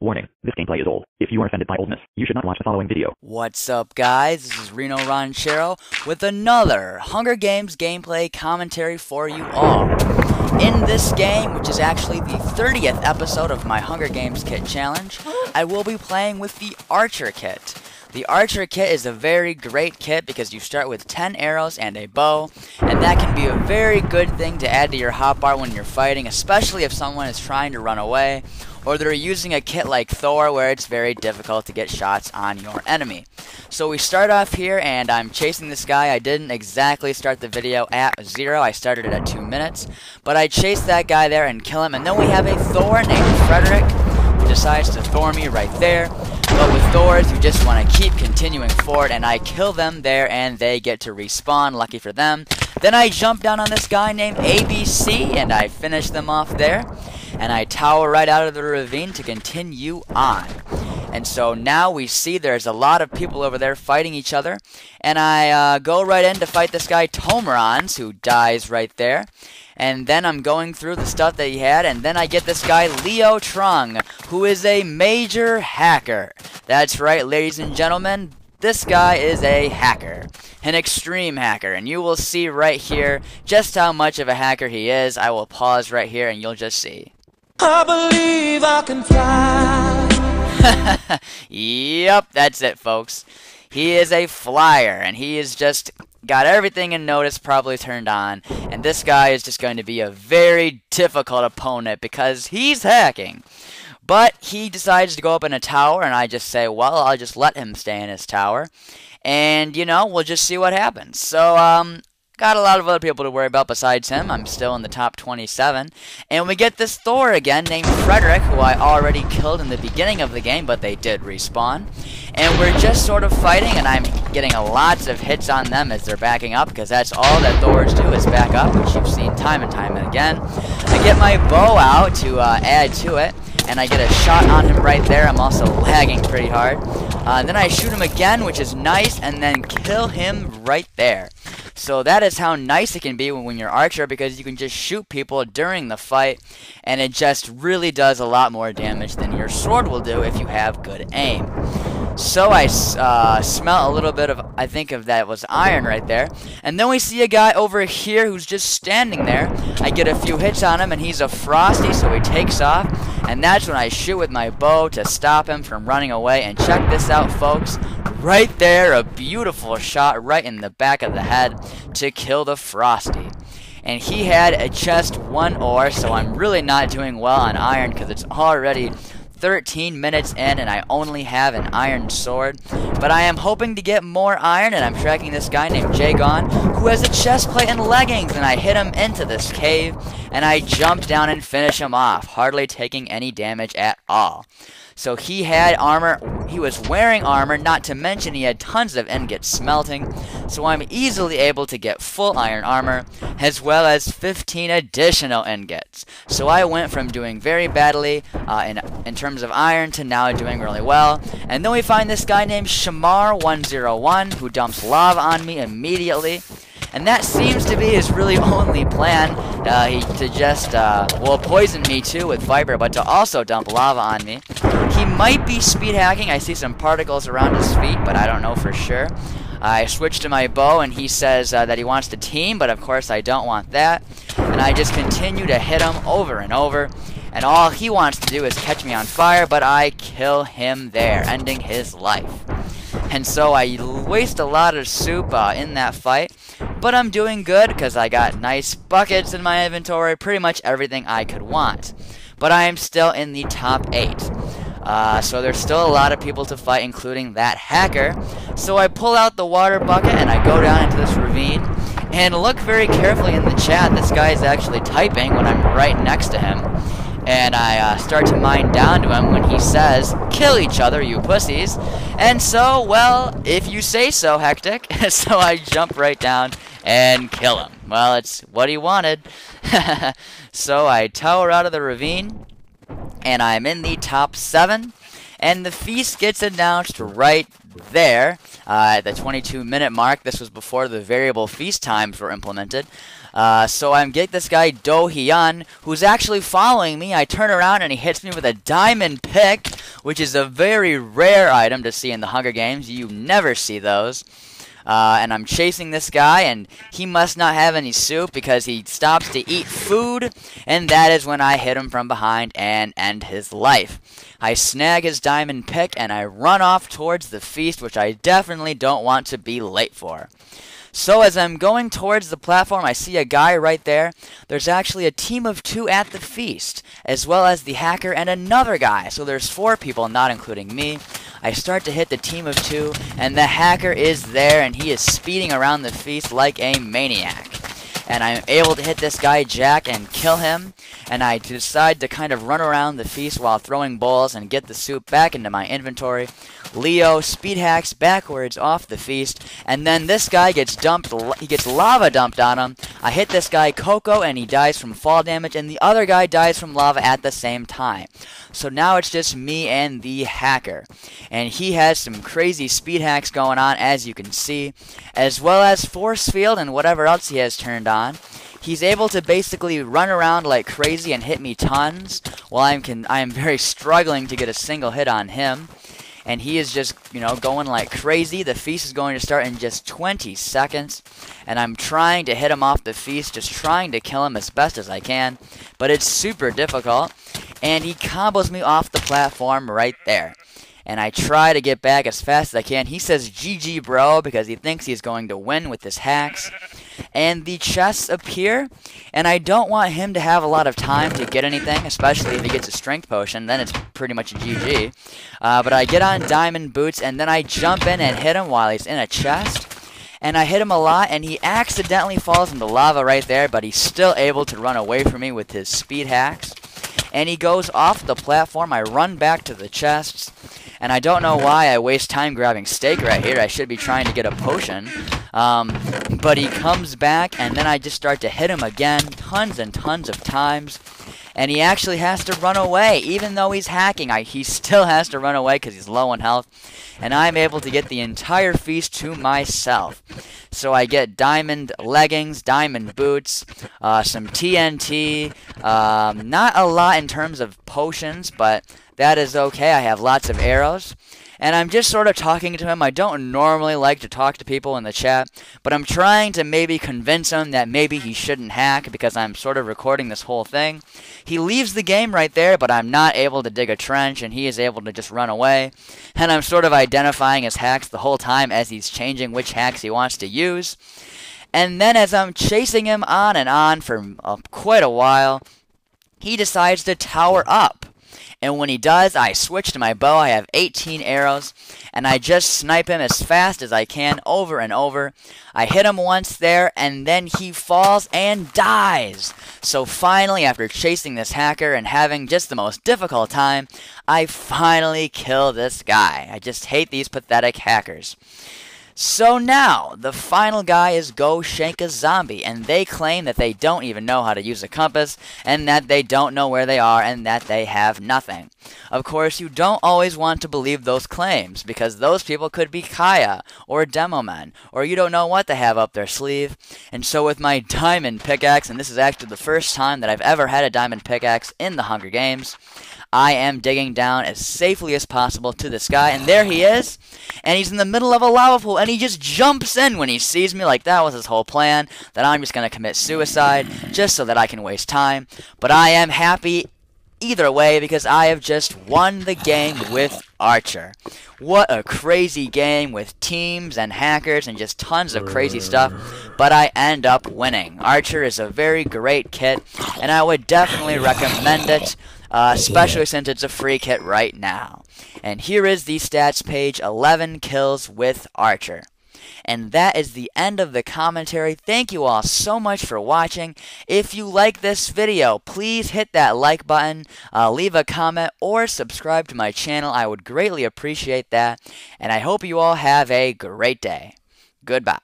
Warning, this gameplay is old. If you are offended by oldness, you should not watch the following video. What's up, guys? This is rinoranchero with another Hunger Games gameplay commentary for you all. In this game, which is actually the 30th episode of my Hunger Games kit challenge, I will be playing with the Archer kit. The Archer kit is a very great kit because you start with 10 arrows and a bow, and that can be a very good thing to add to your hotbar when you're fighting, especially if someone is trying to run away, or they're using a kit like Thor where it's very difficult to get shots on your enemy. So we start off here, and I'm chasing this guy. I didn't exactly start the video at 0, I started it at 2 minutes, but I chased that guy there and kill him, and then we have a Thor named Frederick who decides to Thor me right there. But with Thors, you just want to keep continuing forward, and I kill them there, and they get to respawn, lucky for them. Then I jump down on this guy named ABC, and I finish them off there. And I tower right out of the ravine to continue on. And so now we see there's a lot of people over there fighting each other. And I go right in to fight this guy Tomerons, who dies right there. And then I'm going through the stuff that he had, and then I get this guy Leo Trung, who is a major hacker. That's right, ladies and gentlemen, this guy is a hacker, an extreme hacker, and you will see right here just how much of a hacker he is. I will pause right here and you'll just see. I believe I can fly. Yep, that's it, folks. He is a flyer, and he is just got everything in notice probably turned on, and this guy is just going to be a very difficult opponent because he's hacking. But he decides to go up in a tower, and I just say, well, I'll just let him stay in his tower, and, you know, we'll just see what happens. So, got a lot of other people to worry about besides him. I'm still in the top 27. And we get this Thor again named Frederick, who I already killed in the beginning of the game, but they did respawn. And we're just sort of fighting, and I'm getting lots of hits on them as they're backing up, because that's all that Thors do is back up, which you've seen time and time again. I get my bow out to add to it, and I get a shot on him right there. I'm also lagging pretty hard. Then I shoot him again, which is nice, and then kill him right there. So that is how nice it can be when you're Archer, because you can just shoot people during the fight, and it just really does a lot more damage than your sword will do if you have good aim. So I smell a little bit of, I think of that was iron right there. And then we see a guy over here who's just standing there. I get a few hits on him, and he's a frosty, so he takes off. And that's when I shoot with my bow to stop him from running away. And check this out, folks. Right there, a beautiful shot right in the back of the head to kill the frosty. And he had just 1 ore, so I'm really not doing well on iron because it's already 13 minutes in and I only have an iron sword. But I am hoping to get more iron, and I'm tracking this guy named Jagon, who has a chest plate and leggings, and I hit him into this cave, and I jump down and finish him off, hardly taking any damage at all. So he had armor, he was wearing armor, not to mention he had tons of ingots smelting, so I'm easily able to get full iron armor, as well as 15 additional ingots. So I went from doing very badly in terms of iron to now doing really well. And then we find this guy named Shamar101, who dumps lava on me immediately. And that seems to be his really only plan, to just, well, poison me too with Viper, but to also dump lava on me. He might be speed hacking. I see some particles around his feet, but I don't know for sure. I switch to my bow, and he says that he wants to team, but of course I don't want that. And I just continue to hit him over and over. And all he wants to do is catch me on fire, but I kill him there, ending his life. And so I waste a lot of soup in that fight, but I'm doing good because I got nice buckets in my inventory, pretty much everything I could want. But I am still in the top 8. So there's still a lot of people to fight, including that hacker. So I pull out the water bucket and I go down into this ravine. And look very carefully in the chat, this guy is actually typing when I'm right next to him. And I start to mine down to him when he says, "Kill each other, you pussies." And so, well, if you say so, Hectic. So I jump right down and kill him. Well, it's what he wanted. So I tower out of the ravine, and I'm in the top 7. And the feast gets announced right there. at the 22-minute mark. This was before the variable feast times were implemented. So I get this guy Do Hyun, who's actually following me. I turn around and he hits me with a diamond pick, which is a very rare item to see in the Hunger Games. You never see those. And I'm chasing this guy, and he must not have any soup because he stops to eat food, and that is when I hit him from behind and end his life. I snag his diamond pick, and I run off towards the feast, which I definitely don't want to be late for. So as I'm going towards the platform, I see a guy right there. There's actually a team of 2 at the feast, as well as the hacker and another guy. So there's 4 people, not including me. I start to hit the team of 2, and the hacker is there, and he is speeding around the feast like a maniac. And I'm able to hit this guy Jack and kill him, and I decide to kind of run around the feast while throwing bowls and get the soup back into my inventory. Leo speed hacks backwards off the feast, and then this guy gets lava dumped on him. I hit this guy Coco, and he dies from fall damage, and the other guy dies from lava at the same time. So now it's just me and the hacker, and he has some crazy speed hacks going on, as you can see, as well as force field and whatever else he has turned on. He's able to basically run around like crazy and hit me tons, while I am very struggling to get a single hit on him. And he is just, going like crazy. The feast is going to start in just 20 seconds. And I'm trying to hit him off the feast, just trying to kill him as best as I can. But it's super difficult. And he combos me off the platform right there. And I try to get back as fast as I can. He says GG bro because he thinks he's going to win with his hacks. And the chests appear, and I don't want him to have a lot of time to get anything, especially if he gets a strength potion, then it's pretty much a GG. But I get on diamond boots, and then I jump in and hit him while he's in a chest. And I hit him a lot, and he accidentally falls into lava right there, but he's still able to run away from me with his speed hacks. And he goes off the platform. I run back to the chests, and I don't know why I waste time grabbing steak right here. I should be trying to get a potion. But he comes back, and then I just start to hit him again tons and tons of times. And he actually has to run away. Even though he's hacking, he still has to run away because he's low on health. And I'm able to get the entire feast to myself. So I get diamond leggings, diamond boots, some TNT, not a lot in terms of potions, but that is okay. I have lots of arrows. And I'm just sort of talking to him. I don't normally like to talk to people in the chat, but I'm trying to maybe convince him that maybe he shouldn't hack because I'm sort of recording this whole thing. He leaves the game right there, but I'm not able to dig a trench, and he is able to just run away. And I'm sort of identifying his hacks the whole time as he's changing which hacks he wants to use. And then as I'm chasing him on and on for quite a while, he decides to tower up. And when he does, I switch to my bow. I have 18 arrows, and I just snipe him as fast as I can over and over. I hit him once there, and then he falls and dies. So finally, after chasing this hacker and having just the most difficult time, I finally kill this guy. I just hate these pathetic hackers. So now, the final guy is Go Shank a Zombie, and they claim that they don't even know how to use a compass, and that they don't know where they are, and that they have nothing. Of course, you don't always want to believe those claims, because those people could be Kaya, or Demomen, or you don't know what they have up their sleeve. And so with my diamond pickaxe, and this is actually the first time that I've ever had a diamond pickaxe in the Hunger Games, I am digging down as safely as possible to this guy, and there he is, and he's in the middle of a lava pool, and he just jumps in when he sees me, like that was his whole plan, that I'm just going to commit suicide, just so that I can waste time. But I am happy either way, because I have just won the game with Archer. What a crazy game with teams and hackers and just tons of crazy stuff, but I end up winning. Archer is a very great kit, and I would definitely recommend it. Especially since it's a free kit right now. And here is the stats page, 11 kills with Archer. And that is the end of the commentary. Thank you all so much for watching. If you like this video, please hit that like button, leave a comment, or subscribe to my channel. I would greatly appreciate that. And I hope you all have a great day. Goodbye.